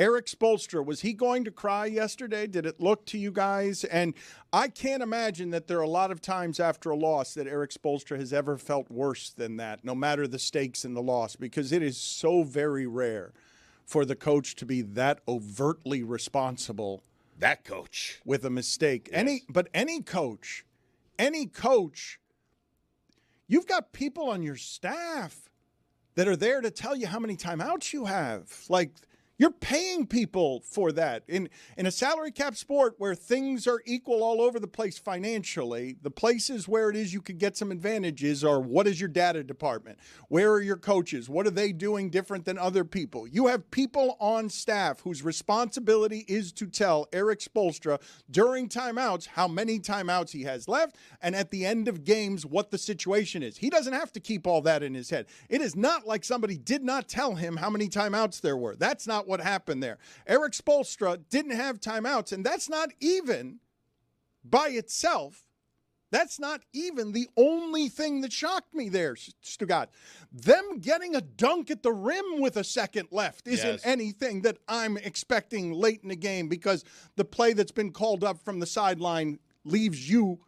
Erik Spoelstra, was he going to cry yesterday? Did it look to you guys? And I can't imagine that there are a lot of times after a loss that Erik Spoelstra has ever felt worse than that, no matter the stakes in the loss, because it is so very rare for the coach to be that overtly responsible. That coach. With a mistake. Yes. But any coach, you've got people on your staff that are there to tell you how many timeouts you have. Like, you're paying people for that. In a salary cap sport where things are equal all over the place financially, the places where it is you could get some advantages are, what is your data department? Where are your coaches? What are they doing different than other people? You have people on staff whose responsibility is to tell Erik Spoelstra during timeouts how many timeouts he has left, and at the end of games what the situation is. He doesn't have to keep all that in his head. It is not like somebody did not tell him how many timeouts there were. That's not what happened there. Erik Spoelstra didn't have timeouts, and that's not even by itself. That's not even the only thing that shocked me there, Stugotz. Them getting a dunk at the rim with a second left isn't anything that I'm expecting late in the game, because the play that's been called up from the sideline leaves you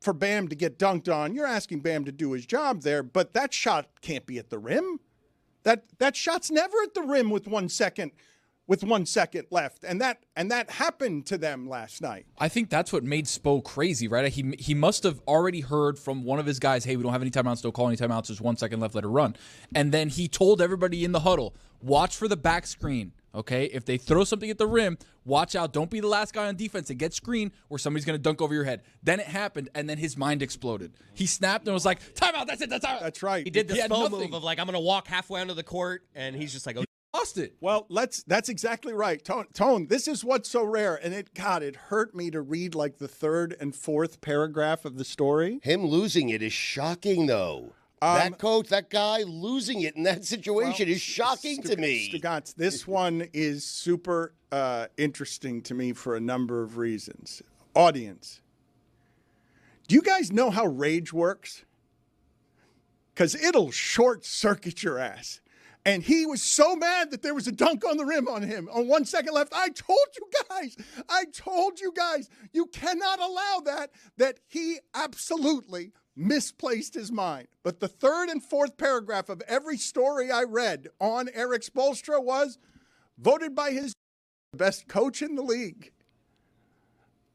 for Bam to get dunked on. You're asking Bam to do his job there, but that shot can't be at the rim. That shot's never at the rim with 1 second left, and that happened to them last night. I think that's what made Spo crazy, right? He must have already heard from one of his guys, hey, we don't have any timeouts, don't call any timeouts, there's 1 second left, let it run. And then he told everybody in the huddle, watch for the back screen, okay? If they throw something at the rim, watch out. Don't be the last guy on defense and get screened where somebody's going to dunk over your head. Then it happened, and then his mind exploded. He snapped and was like, timeout, that's it, that's out. That's right. He did the Spo move of, like, I'm going to walk halfway onto the court, and he's just like, oh, lost it. Well, that's exactly right. Tone, this is what's so rare, and it hurt me to read like the third and fourth paragraph of the story. Him losing it is shocking, though. That coach, that guy losing it in that situation is shocking to me. Stugotz, this one is super interesting to me for a number of reasons. Audience, do you guys know how rage works? Because it'll short-circuit your ass. And he was so mad that there was a dunk on the rim on him on 1 second left. I told you guys, you cannot allow that he absolutely misplaced his mind. But the third and fourth paragraph of every story I read on Erik Spoelstra was voted by his best coach in the league.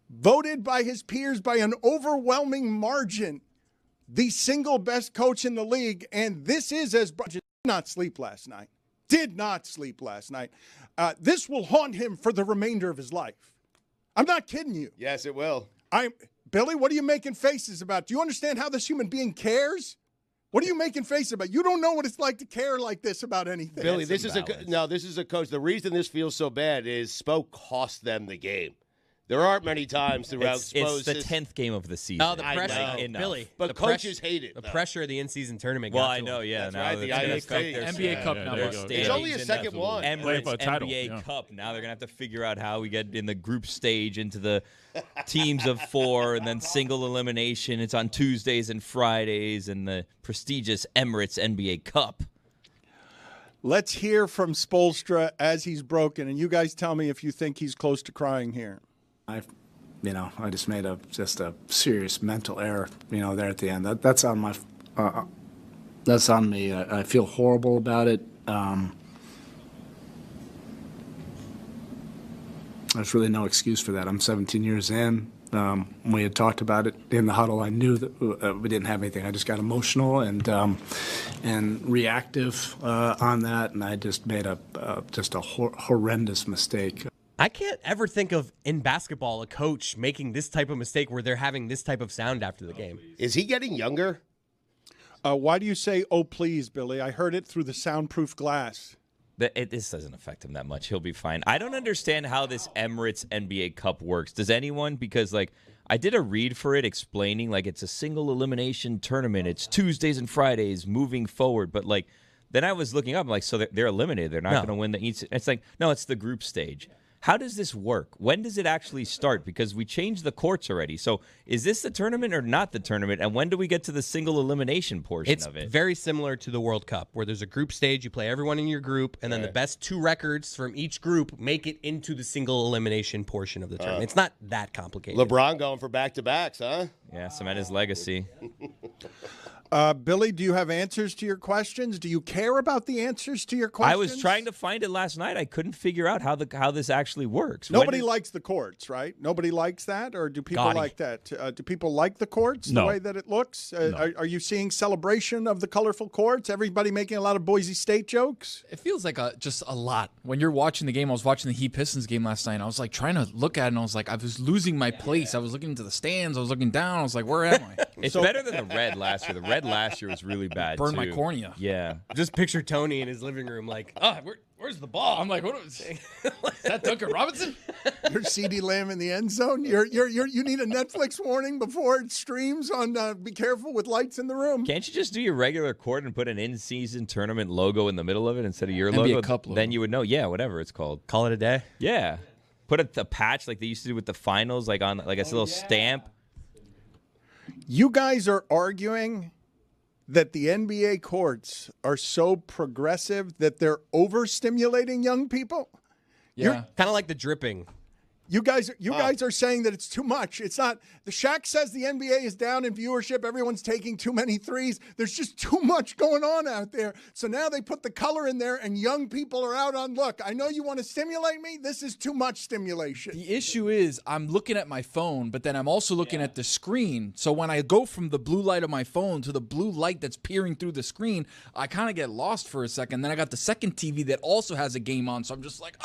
Voted by his peers by an overwhelming margin. The single best coach in the league. And this is as did not sleep last night. This will haunt him for the remainder of his life. I'm not kidding you. Yes, it will. Billy, what are you making faces about? Do you understand how this human being cares? What are you making faces about? You don't know what it's like to care like this about anything. Billy, this is a coach. The reason this feels so bad is Spo cost them the game. There aren't many times throughout Spo's. It's the 10th game of the season. Oh, the pressure, Billy. But coaches hate it. The pressure of the in-season tournament. Well, I know, yeah. That's now right, the NBA Cup now. It's only a second one. Emirates NBA Cup. Now they're going to have to figure out how we get in the group stage into the teams of 4 and then single elimination. It's on Tuesdays and Fridays and the prestigious Emirates NBA Cup. Let's hear from Spoelstra as he's broken, and you guys tell me if you think he's close to crying here. I just made a serious mental error, there at the end. That's on my, that's on me. I feel horrible about it. There's really no excuse for that. I'm 17 years in. We had talked about it in the huddle. I knew that we didn't have anything. I just got emotional and reactive on that, and I just made a horrendous mistake. I can't ever think of, in basketball, a coach making this type of mistake where they're having this type of sound after the game. Is he getting younger? Why do you say, oh, please, Billy? I heard it through the soundproof glass. This doesn't affect him that much. He'll be fine. I don't understand how this Emirates NBA Cup works. Does anyone? Because, I did a read for it explaining, it's a single elimination tournament. It's Tuesdays and Fridays moving forward. But, then I was looking up, so they're eliminated. They're not going to win the East. It's no, it's the group stage. how does this work? When does it actually start? Because we changed the courts already. So is this the tournament or not the tournament? And when do we get to the single elimination portion of it? It's very similar to the World Cup, where there's a group stage. You play everyone in your group, and then the best 2 records from each group make it into the single elimination portion of the tournament. It's not that complicated. LeBron going for back-to-backs, huh? Yeah, cement his legacy. Billy, do you have answers to your questions? Do you care about the answers to your questions? I was trying to find it last night. I couldn't figure out how this actually works. Nobody likes the courts, right? Nobody likes that, or do people like that? Do people like the courts, the way that it looks? Are you seeing celebration of the colorful courts? Everybody making a lot of Boise State jokes? It feels like just a lot. When you're watching the game, I was watching the Heat Pistons game last night, and I was like trying to look at it, and I was like, I was losing my place. I was looking into the stands. I was looking down. I was like, where am I? It's better than the red last year. The red last year was really bad, Burned too. my cornea. Yeah. Just picture Tony in his living room like, where's the ball? I'm like, what is that Duncan Robinson? You're CeeDee Lamb in the end zone. You need a Netflix warning before it streams on. Be careful with lights in the room. Can't you just do your regular court and put an in-season tournament logo in the middle of it instead of your NBA logo? Cup logo. Then you would know. Yeah, whatever it's called. Call it a day. Yeah. Put a patch like they used to do with the finals, like on like a little stamp. You guys are arguing that the NBA courts are so progressive that they're overstimulating young people? Yeah. Kind of like the dripping. You guys are saying that it's too much. It's not. The Shaq says the NBA is down in viewership. Everyone's taking too many threes. There's just too much going on out there. So now they put the color in there, and young people are out on, look, I know you want to stimulate me. This is too much stimulation. The issue is I'm looking at my phone, but then I'm also looking at the screen. So when I go from the blue light of my phone to the blue light that's peering through the screen, I kind of get lost for a second. Then I got the second TV that also has a game on, so I'm just like,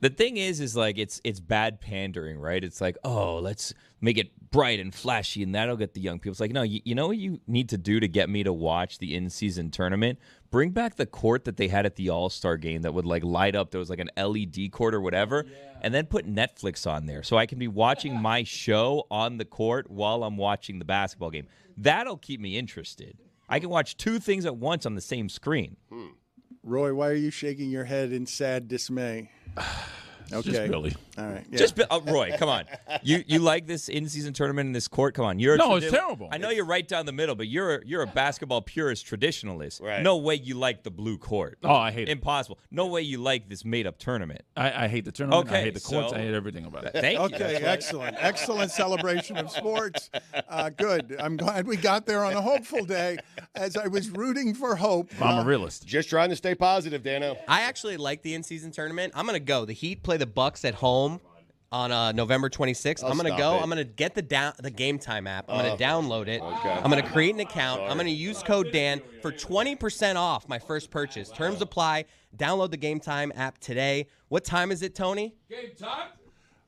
The thing is like it's bad pandering, right? It's like, oh, let's make it bright and flashy, and that'll get the young people. It's like, no, you know what you need to do to get me to watch the in-season tournament? Bring back the court that they had at the All-Star game that would like light up. There was like an LED court or whatever, and then put Netflix on there so I can be watching my show on the court while I'm watching the basketball game. That'll keep me interested. I can watch 2 things at once on the same screen. Roy, why are you shaking your head in sad dismay? Okay. Just Billy. All right. Yeah. Just Roy, come on. You like this in-season tournament in this court? Come on. It's terrible. I know you're right down the middle, but you're a basketball purist traditionalist. Right. No way you like the blue court. Oh, I hate it. Impossible. No way you like this made-up tournament. I hate the tournament. Okay, I hate the courts. so- I hate everything about it. Thank you. Okay, excellent. Excellent celebration of sports. Good. I'm glad we got there on a hopeful day as I was rooting for hope. I'm a realist. Just trying to stay positive, Dano. I actually like the in-season tournament. I'm going to go. The Heat play the Bucks at home on November 26th. I'm going to go. I'm going to get the Game Time app. I'm going to download it. Okay. I'm going to create an account. I'm going to use code Dan for 20% off my first purchase. Terms apply. Download the Game Time app today. What time is it, Tony? game time.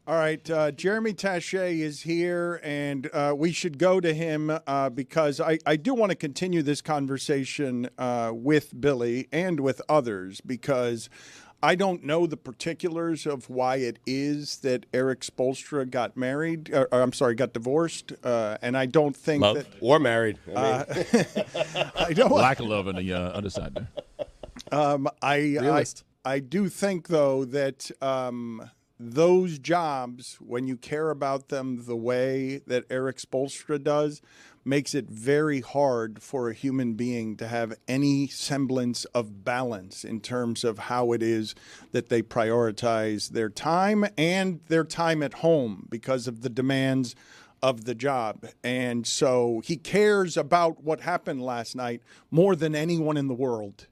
All right, Jeremy Taché is here, and we should go to him because I do want to continue this conversation with Billy and with others because I don't know the particulars of why it is that Erik Spoelstra got married. Got divorced, and I don't think Love. that Or married. I don't. Lack of love on the other side there. I do think though that those jobs, when you care about them the way that Erik Spoelstra does, makes it very hard for a human being to have any semblance of balance in terms of how it is that they prioritize their time and their time at home because of the demands of the job. And so he cares about what happened last night more than anyone in the world.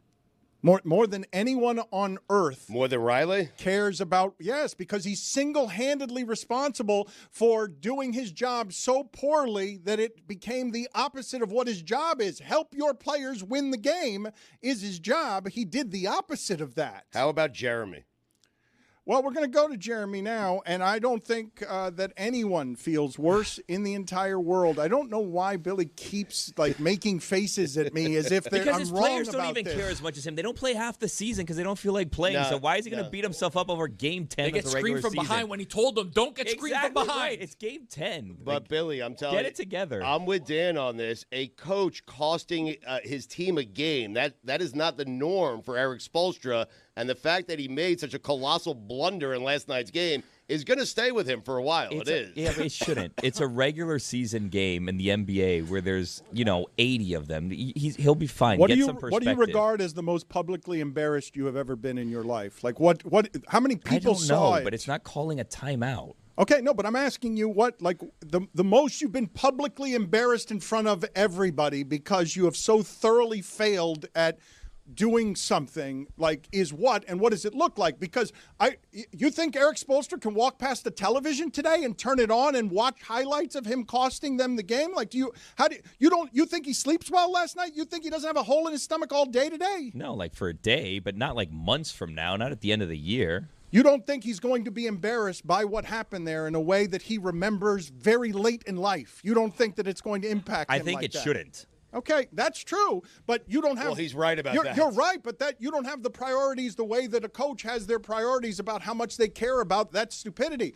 More than anyone on earth. More than Riley? Cares about, yes, because he's single-handedly responsible for doing his job so poorly that it became the opposite of what his job is. Help your players win the game is his job. He did the opposite of that. How about Jeremy? Well, we're going to go to Jeremy now, and I don't think that anyone feels worse in the entire world. I don't know why Billy keeps making faces at me as if Because I'm his wrong players about don't even this. care as much as him. They don't play half the season because they don't feel like playing. No, so why is he going to no. beat himself up over Game 10 They of get the screened regular from season? behind when he told them, don't get screened from Exactly behind. right. It's Game 10. But, Billy, I'm telling you. Get it together. I'm with Dan on this. A coach costing his team a game, that is not the norm for Erik Spoelstra And the fact that he made such a colossal blunder in last night's game is going to stay with him for a while. It is. Yeah, but it shouldn't. It's a regular season game in the NBA where there's 80 of them. He'll be fine. What Get do some you perspective. regard as the most publicly embarrassed you have ever been in your life? Like what? How many people I don't saw know, it? but it's not calling a timeout. Okay, no, but I'm asking you what, like, the most you've been publicly embarrassed in front of everybody because you have so thoroughly failed at doing something, like, is what, and what does it look like? Because you think Erik Spoelstra can walk past the television today and turn it on and watch highlights of him costing them the game? Like, you think he sleeps well last night? You think he doesn't have a hole in his stomach all day today? No, like for a day, but not like months from now, not at the end of the year. You don't think he's going to be embarrassed by what happened there in a way that he remembers very late in life? You don't think that it's going to impact him I think like it that? shouldn't. Okay, that's true, but you don't have... Well, he's right about that. You're right, but that you don't have the priorities the way that a coach has their priorities about how much they care about that stupidity.